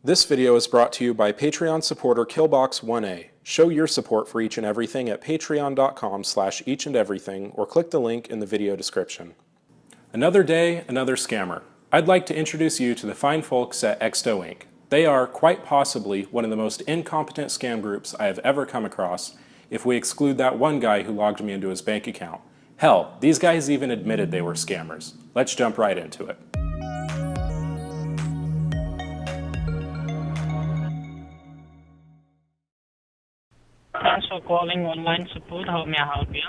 This video is brought to you by Patreon supporter Killbox1A. Show your support for Each and Everything at patreon.com/eachandeverything or click the link in the video description. Another day, another scammer. I'd like to introduce you to the fine folks at Exto Inc. They are quite possibly one of the most incompetent scam groups I have ever come across, if we exclude that one guy who logged me into his bank account. Hell, these guys even admitted they were scammers. Let's jump right into it. Thanks for calling online support. How may I help you?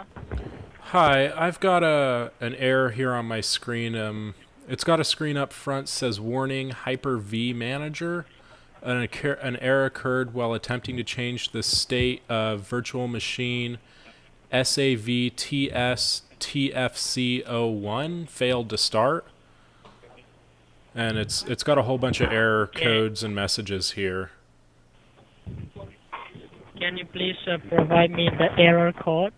Hi, I've got an error here on my screen. It's got a screen up front says warning Hyper-V Manager. An error occurred while attempting to change the state of virtual machine SAVTS TFC01 failed to start. And it's got a whole bunch of error codes and messages here. Can you please provide me the error code?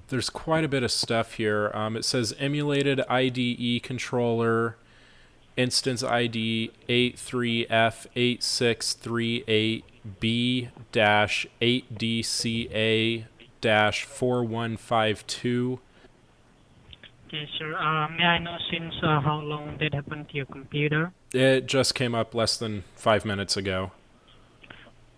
There's quite a bit of stuff here. It says emulated IDE controller, instance ID 83F863A-8DCA-4152. Okay, sir. May I know since how long did happen to your computer? It just came up less than 5 minutes ago.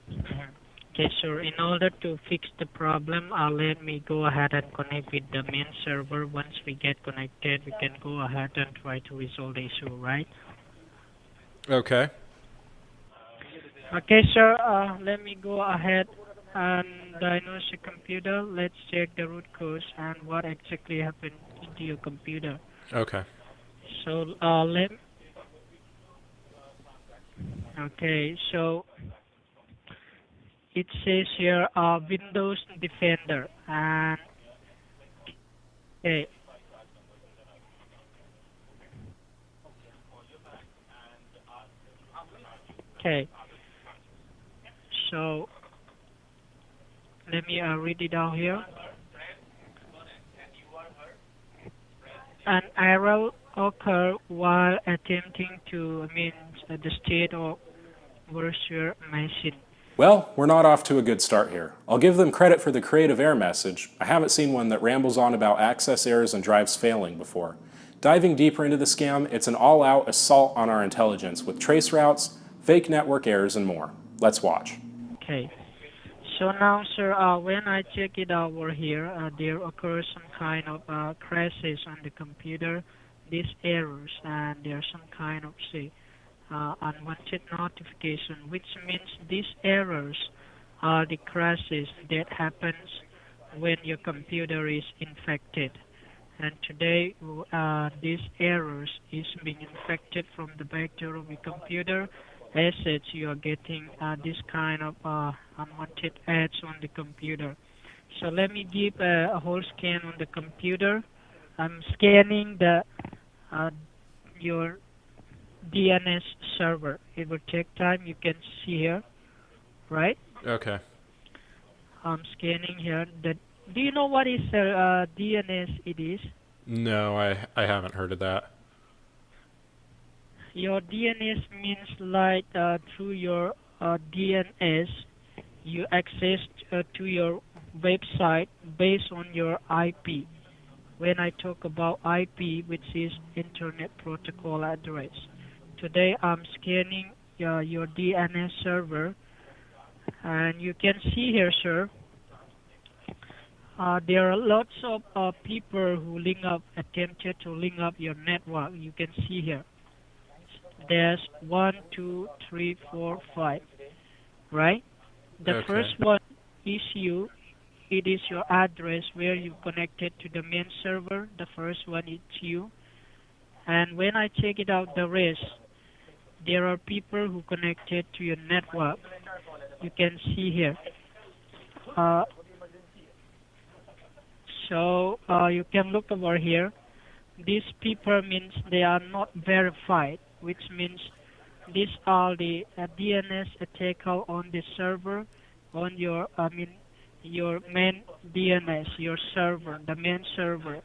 Okay, sir. In order to fix the problem, let me go ahead and connect with the main server. Once we get connected, we can go ahead and try to resolve the issue, right? Okay. Okay, sir. Let me go ahead and diagnose your computer. Let's check the root cause and what exactly happened to your computer. Okay. So so it says here Windows Defender and okay. So let me read it out here. An error occur while attempting to the state of virtual machine. Well, we're not off to a good start here. I'll give them credit for the creative error message. I haven't seen one that rambles on about access errors and drives failing before. Diving deeper into the scam, it's an all-out assault on our intelligence with trace routes, fake network errors, and more. Let's watch. Okay. So now, sir, when I check it over here, there occurs some kind of crashes on the computer, these errors, and there's some kind of, unwanted notification, which means these errors are the crashes that happens when your computer is infected. And today, these errors is being infected from the backdoor of your computer. As such, you are getting this kind of unwanted ads on the computer. So let me give a whole scan on the computer. I'm scanning the your DNS server. It will take time. You can see here, right? Okay. I'm scanning here. Do you know what is DNS? It is. No, I haven't heard of that. Your DNS means like through your DNS, you access to your website based on your IP. When I talk about IP, which is Internet Protocol Address. Today I'm scanning your DNS server, and you can see here, sir, there are lots of people who attempted to link up your network. You can see here. There's 1, 2, 3, 4, 5, right? The first one is you. It is your address where you connected to the main server. The first one is you. And when I check it out, the rest, there are people who connected to your network. You can see here. So you can look over here. These people means they are not verified, which means these are the DNS attacker on the server, on your main DNS, your server, the main server.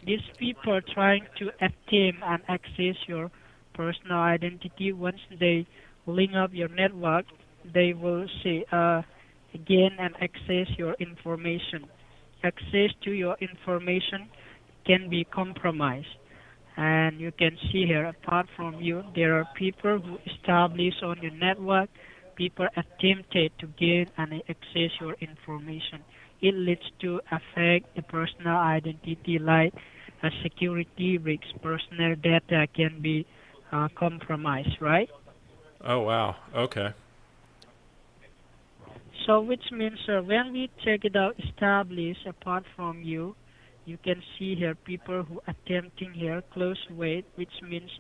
these people are trying to attempt and access your personal identity. Once they link up your network, they will say again and access your information. Access to your information can be compromised. And you can see here, apart from you, there are people who establish on your network, people attempted to gain and access your information. It leads to affect the personal identity like a security risks. Personal data can be compromised, right? Oh, wow. Okay. So which means when we check it out, establish apart from you, you can see here people who attempting here close wait, which means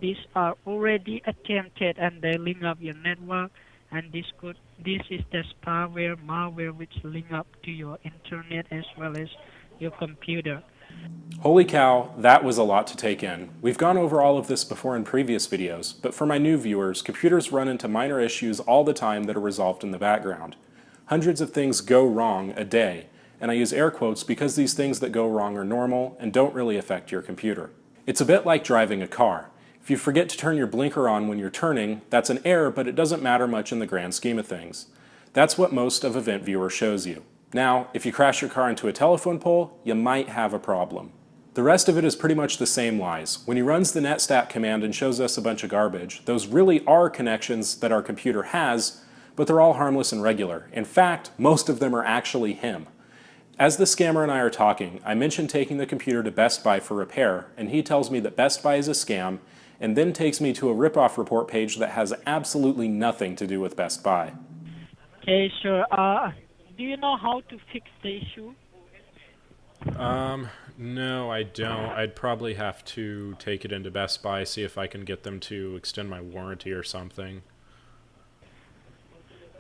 these are already attempted and they link up your network, and this is the spyware malware which link up to your internet as well as your computer. Holy cow, that was a lot to take in. We've gone over all of this before in previous videos, but for my new viewers, computers run into minor issues all the time that are resolved in the background. Hundreds of things go wrong a day, and I use air quotes because these things that go wrong are normal and don't really affect your computer. It's a bit like driving a car. If you forget to turn your blinker on when you're turning, that's an error, but it doesn't matter much in the grand scheme of things. That's what most of Event Viewer shows you. Now, if you crash your car into a telephone pole, you might have a problem. The rest of it is pretty much the same lies. When he runs the netstat command and shows us a bunch of garbage, those really are connections that our computer has, but they're all harmless and regular. In fact, most of them are actually him. As the scammer and I are talking, I mentioned taking the computer to Best Buy for repair, and he tells me that Best Buy is a scam, and then takes me to a ripoff report page that has absolutely nothing to do with Best Buy. Okay, sure. Do you know how to fix the issue? No, I don't. I'd probably have to take it into Best Buy, see if I can get them to extend my warranty or something.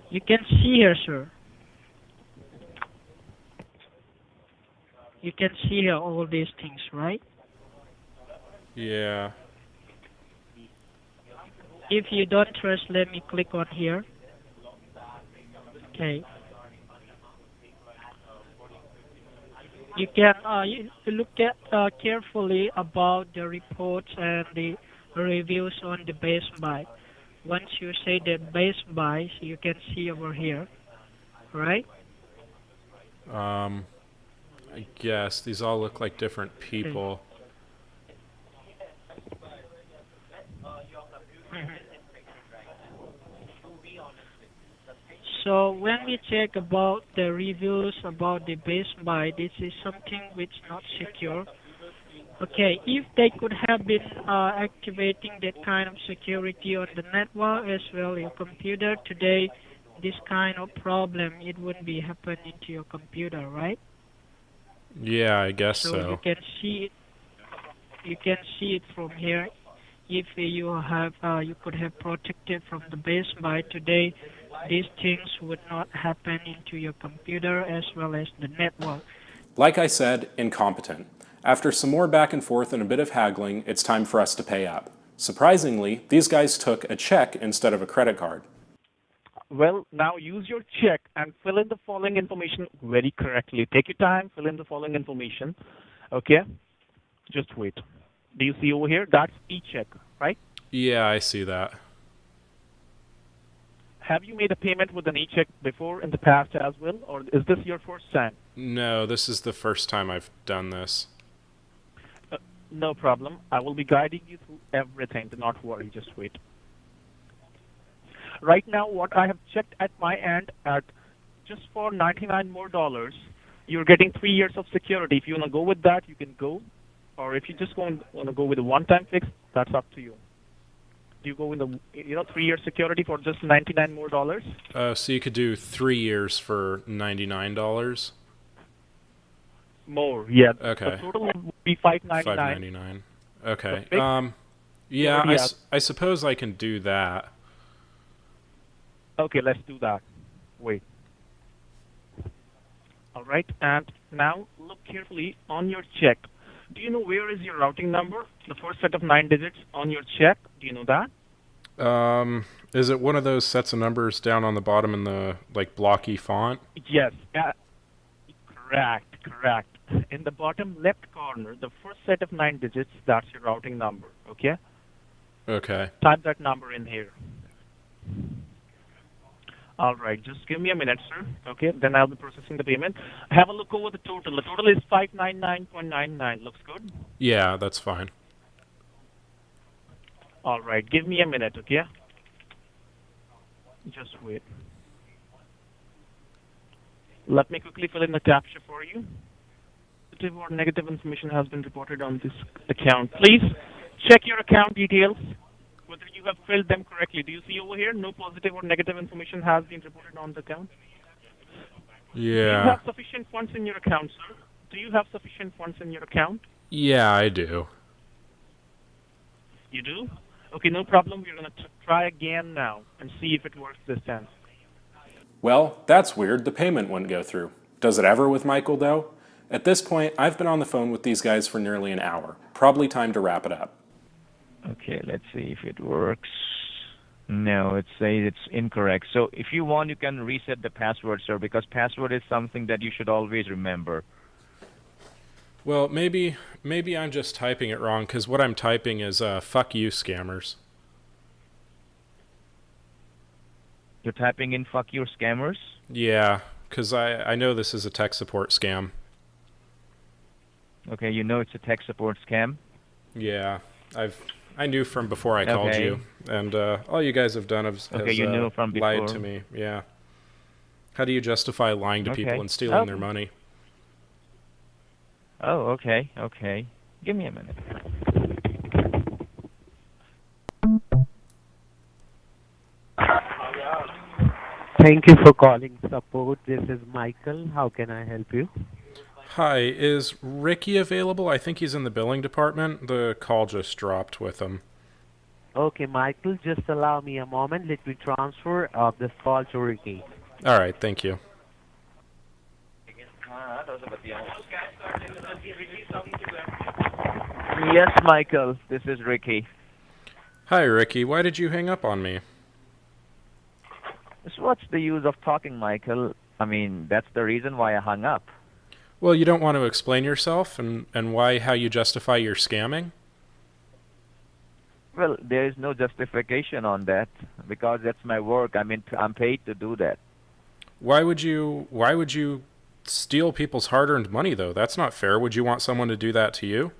You can see here, sir. You can see here all these things, right? Yeah. If you don't trust, let me click on here. Okay. You can you look at carefully about the reports and the reviews on the Best Buy. Once you say that Best Buy, so you can see over here, right? I guess these all look like different people. So when we check about the reviews about the Best Buy, this is something which not secure. Okay, if they could have been activating that kind of security on the network as well your computer today, this kind of problem it wouldn't be happening to your computer, right? Yeah, I guess So so. you can see it. You can see it from here. If you have, you could have protected from the Best Buy today, these things would not happen into your computer as well as the network. Like I said, incompetent. After some more back and forth and a bit of haggling, it's time for us to pay up. Surprisingly, these guys took a check instead of a credit card. Well, now use your check and fill in the following information very correctly. Take your time, fill in the following information. Okay? Just wait. Do you see over here? That's e-check, right? Yeah, I see that. Have you made a payment with an e-check before in the past as well, or is this your first time? No, this is the first time I've done this. No problem. I will be guiding you through everything. Do not worry. Just wait. Right now, what I have checked at my end, at just for $99 more, you're getting 3 years of security. If you want to go with that, you can go. Or if you just want to go with a one-time fix, that's up to you. Do you go with the 3-year security for just $99 more? So you could do 3 years for $99? More, yeah. Okay. The total would be $599. $5.99. Okay. The Yeah, yeah. I suppose I can do that. Okay, let's do that. Wait. All right, and now look carefully on your check. Do you know where is your routing number? The first set of 9 digits on your check. Do you know that? Is it one of those sets of numbers down on the bottom in the blocky font? Yes. Correct. Correct. In the bottom left corner, the first set of 9 digits, that's your routing number. Okay? Okay. Type that number in here. All right, just give me a minute, sir. Okay, then I'll be processing the payment. Have a look over the total. The total is 599.99. Looks good? Yeah, that's fine. All right, give me a minute, okay? Just wait. Let me quickly fill in the captcha for you. Positive or negative information has been reported on this account. Please check your account details, whether you have filled them correctly. Do you see over here, no positive or negative information has been reported on the account? Do you Yeah. have sufficient funds in your account, sir? Do you have sufficient funds in your account? Yeah, I do. You do? Okay, no problem. We're going to try again now and see if it works this time. Well, that's weird. The payment wouldn't go through. Does it ever with Michael, though? At this point, I've been on the phone with these guys for nearly an hour. Probably time to wrap it up. Okay, let's see if it works. No, it says it's incorrect. So if you want, you can reset the password, sir, because password is something that you should always remember. Well, maybe I'm just typing it wrong, because what I'm typing is fuck you, scammers. You're typing in fuck your scammers? Yeah, because I know this is a tech support scam. Okay, you know it's a tech support scam? Yeah, I knew from before I called you, and all you guys have done is you knew from lied before. to me. Yeah. How do you justify lying to people and stealing their money? Oh, okay. Give me a minute. Thank you for calling support. This is Michael. How can I help you? Hi, is Ricky available? I think he's in the billing department. The call just dropped with him. Okay, Michael, just allow me a moment. Let me transfer this call to Ricky. All right, thank you. Yes, Michael, this is Ricky. Hi, Ricky. Why did you hang up on me? So what's the use of talking, Michael? I mean, that's the reason why I hung up. Well, you don't want to explain yourself and how you justify your scamming? Well, there is no justification on that because that's my work. I mean, I'm paid to do that. Why would you steal people's hard-earned money, though? That's not fair. Would you want someone to do that to you?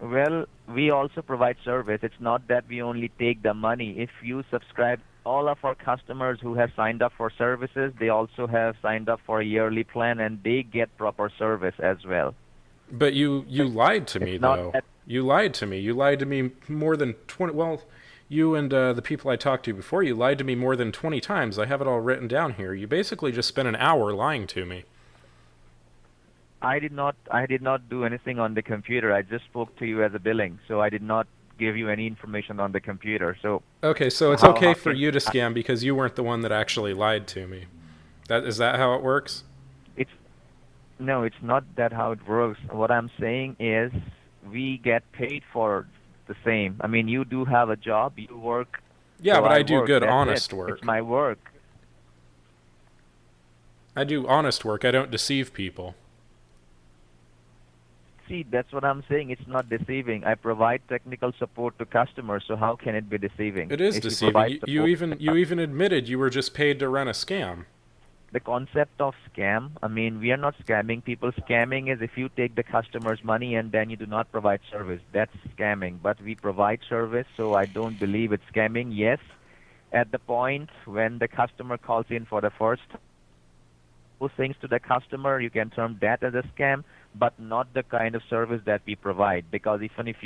Well, we also provide service. It's not that we only take the money. If you subscribe, all of our customers who have signed up for services, they also have signed up for a yearly plan, and they get proper service as well. But you lied to me, though. You lied to me. You lied to me more than 20... Well, you and the people I talked to before, you lied to me more than 20 times. I have it all written down here. You basically just spent an hour lying to me. I did not do anything on the computer. I just spoke to you as a billing, so I did not give you any information on the computer. So okay, so it's okay for you to scam because you weren't the one that actually lied to me. Is that how it works? No, it's not that how it works. What I'm saying is we get paid for the same. I mean, you do have a job, you work. Yeah, so but I do work. good, That's honest it. work. It's my work. I do honest work. I don't deceive people. See, that's what I'm saying. It's not deceiving. I provide technical support to customers, so how can it be deceiving? It is deceiving. You even admitted you were just paid to run a scam. The concept of scam, I mean, we are not scamming people. Scamming is if you take the customer's money and then you do not provide service. That's scamming. But we provide service, so I don't believe it's scamming. Yes, at the point when the customer calls in for the first things to the customer, you can term that as a scam, but not the kind of service that we provide. Because even if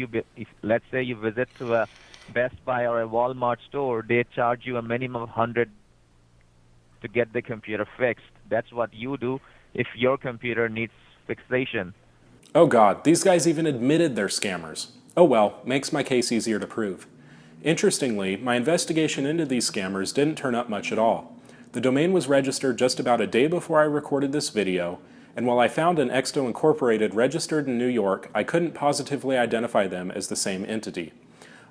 let's say you visit to a Best Buy or a Walmart store, they charge you a minimum of $100 to get the computer fixed. That's what you do if your computer needs fixation. Oh God, these guys even admitted they're scammers. Oh well, makes my case easier to prove. Interestingly, my investigation into these scammers didn't turn up much at all. The domain was registered just about a day before I recorded this video, and while I found an Exto Incorporated registered in New York, I couldn't positively identify them as the same entity.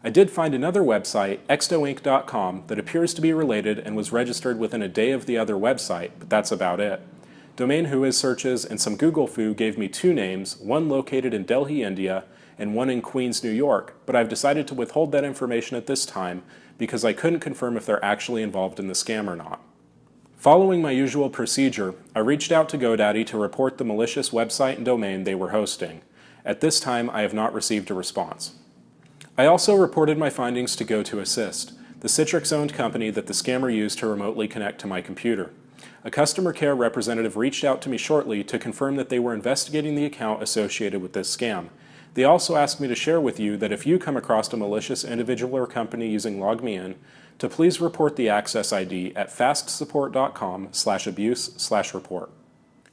I did find another website, extoinc.com, that appears to be related and was registered within a day of the other website, but that's about it. Domain Whois searches and some Google Foo gave me two names, one located in Delhi, India, and one in Queens, New York, but I've decided to withhold that information at this time because I couldn't confirm if they're actually involved in the scam or not. Following my usual procedure, I reached out to GoDaddy to report the malicious website and domain they were hosting. At this time, I have not received a response. I also reported my findings to GoToAssist, the Citrix-owned company that the scammer used to remotely connect to my computer. A customer care representative reached out to me shortly to confirm that they were investigating the account associated with this scam. They also asked me to share with you that if you come across a malicious individual or company using LogMeIn, to please report the access ID at fastsupport.com/abuse/report.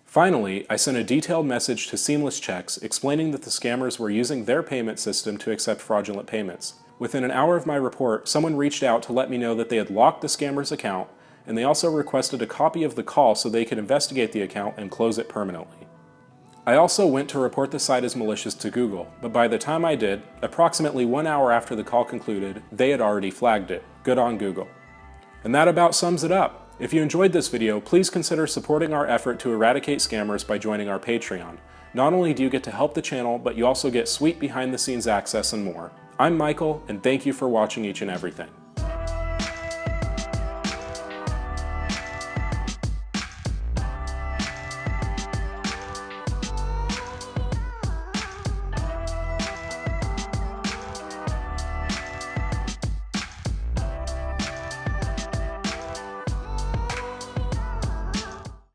Finally, I sent a detailed message to Seamless Checks explaining that the scammers were using their payment system to accept fraudulent payments. Within an hour of my report, someone reached out to let me know that they had locked the scammer's account, and they also requested a copy of the call so they could investigate the account and close it permanently. I also went to report the site as malicious to Google, but by the time I did, approximately 1 hour after the call concluded, they had already flagged it. Good on Google. And that about sums it up. If you enjoyed this video, please consider supporting our effort to eradicate scammers by joining our Patreon. Not only do you get to help the channel, but you also get sweet behind-the-scenes access and more. I'm Michael, and thank you for watching Each and Everything.